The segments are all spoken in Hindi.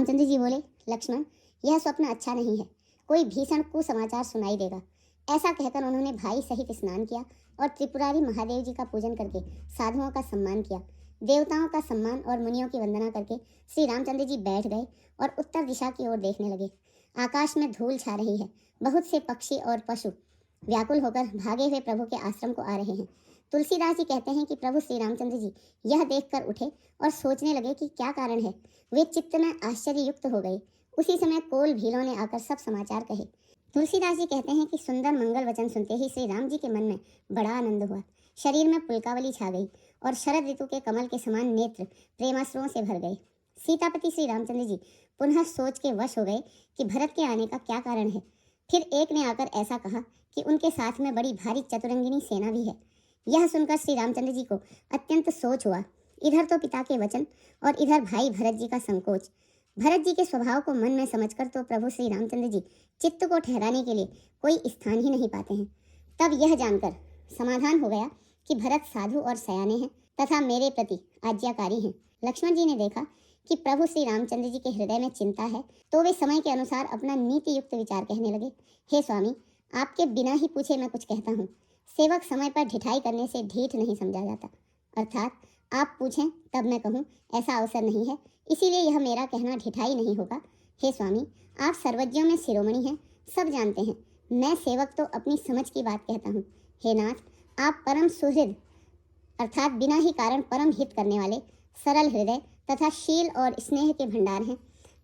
रामचंद्र जी बोले, लक्ष्मण, यह स्वप्न अच्छा नहीं है, कोई भीषण कुसमाचार सुनाई देगा। ऐसा कहकर उन्होंने भाई सहित स्नान किया और त्रिपुरारी महादेव जी का पूजन करके साधुओं का सम्मान किया। देवताओं का सम्मान और मुनियों की वंदना करके श्री रामचंद्र जी बैठ गए और उत्तर दिशा की ओर देखने लगे। आकाश में धूल छा रही है। बहुत से पक्षी और पशु व्याकुल होकर भागे हुए प्रभु के आश्रम को आ रहे हैं। तुलसीदास जी कहते हैं कि प्रभु श्री रामचंद्र जी यह देखकर उठे और सोचने लगे कि क्या कारण है। वे चित्त में आश्चर्य युक्त हो गए। उसी समय कोल भीलों ने आकर सब समाचार कहे। तुलसीदास जी कहते हैं कि सुंदर मंगल वचन सुनते ही श्री राम जी के मन में बड़ा आनंद हुआ। शरीर में पुलकावली छा गई और शरद ऋतु के कमल के समान नेत्र प्रेमाश्रुओं से भर गए। सीतापति श्री रामचंद्र जी पुनः सोच के वश हो गए कि भरत के आने का क्या कारण है। फिर एक ने आकर ऐसा कहा कि उनके साथ में बड़ी भारी चतुरंगिनी सेना भी है। यह सुनकर श्री रामचंद्र जी को अत्यंत सोच हुआ। इधर तो पिता के वचन और इधर भाई भरत जी का संकोच। भरत जी के स्वभाव को मन में समझकर तो प्रभु श्री रामचंद्र जी चित्त को ठहराने के लिए कोई स्थान ही नहीं पाते हैं। तब यह जानकर समाधान हो गया कि भरत साधु और सयाने हैं तथा मेरे प्रति आज्ञाकारी हैं। लक्ष्मण जी ने देखा कि प्रभु श्री रामचंद्र जी के हृदय में चिंता है, तो वे समय के अनुसार अपना नीति युक्त विचार कहने लगे। हे स्वामी, आपके बिना ही पूछे मैं कुछ कहता हूँ। सेवक समय पर ढिठाई करने से ढीठ नहीं समझा जाता, अर्थात आप पूछें तब मैं कहूँ, ऐसा अवसर नहीं है, इसीलिए यह मेरा कहना ढिठाई नहीं होगा। हे स्वामी, आप सर्वज्ञों में शिरोमणि हैं, सब जानते हैं। मैं सेवक तो अपनी समझ की बात कहता हूँ। हे नाथ, आप परम सुहृद अर्थात बिना ही कारण परम हित करने वाले, सरल हृदय तथा शील और स्नेह के भंडार हैं।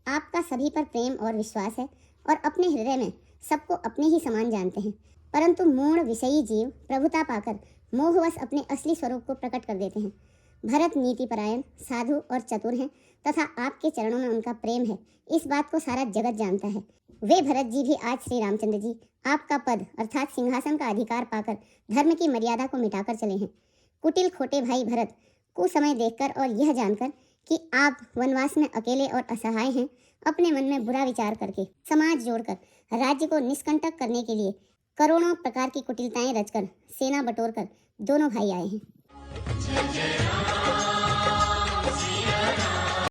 आपका सभी पर प्रेम और विश्वास है और अपने हृदय में सबको अपने ही समान जानते हैं, परंतु मूढ़ विषयी जीव प्रभुता पाकर मोहवश अपने असली स्वरूप को प्रकट कर देते हैं। भरत नीतिपरायण, साधु और चतुर हैं तथा आपके चरणों में उनका प्रेम है, इस बात को सारा जगत जानता है। वे भरत जी भी आज श्री रामचंद्र जी आपका पद अर्थात सिंहासन का अधिकार पाकर धर्म की मर्यादा को मिटाकर चले हैं। कुटिल खोटे भाई भरत कुसमय देखकर और यह जानकर कि आप वनवास में अकेले और असहाय हैं, अपने मन में बुरा विचार करके समाज जोड़कर राज्य को निष्कंटक करने के लिए करोड़ों प्रकार की कुटिलताएं रचकर सेना बटोरकर दोनों भाई आए हैं।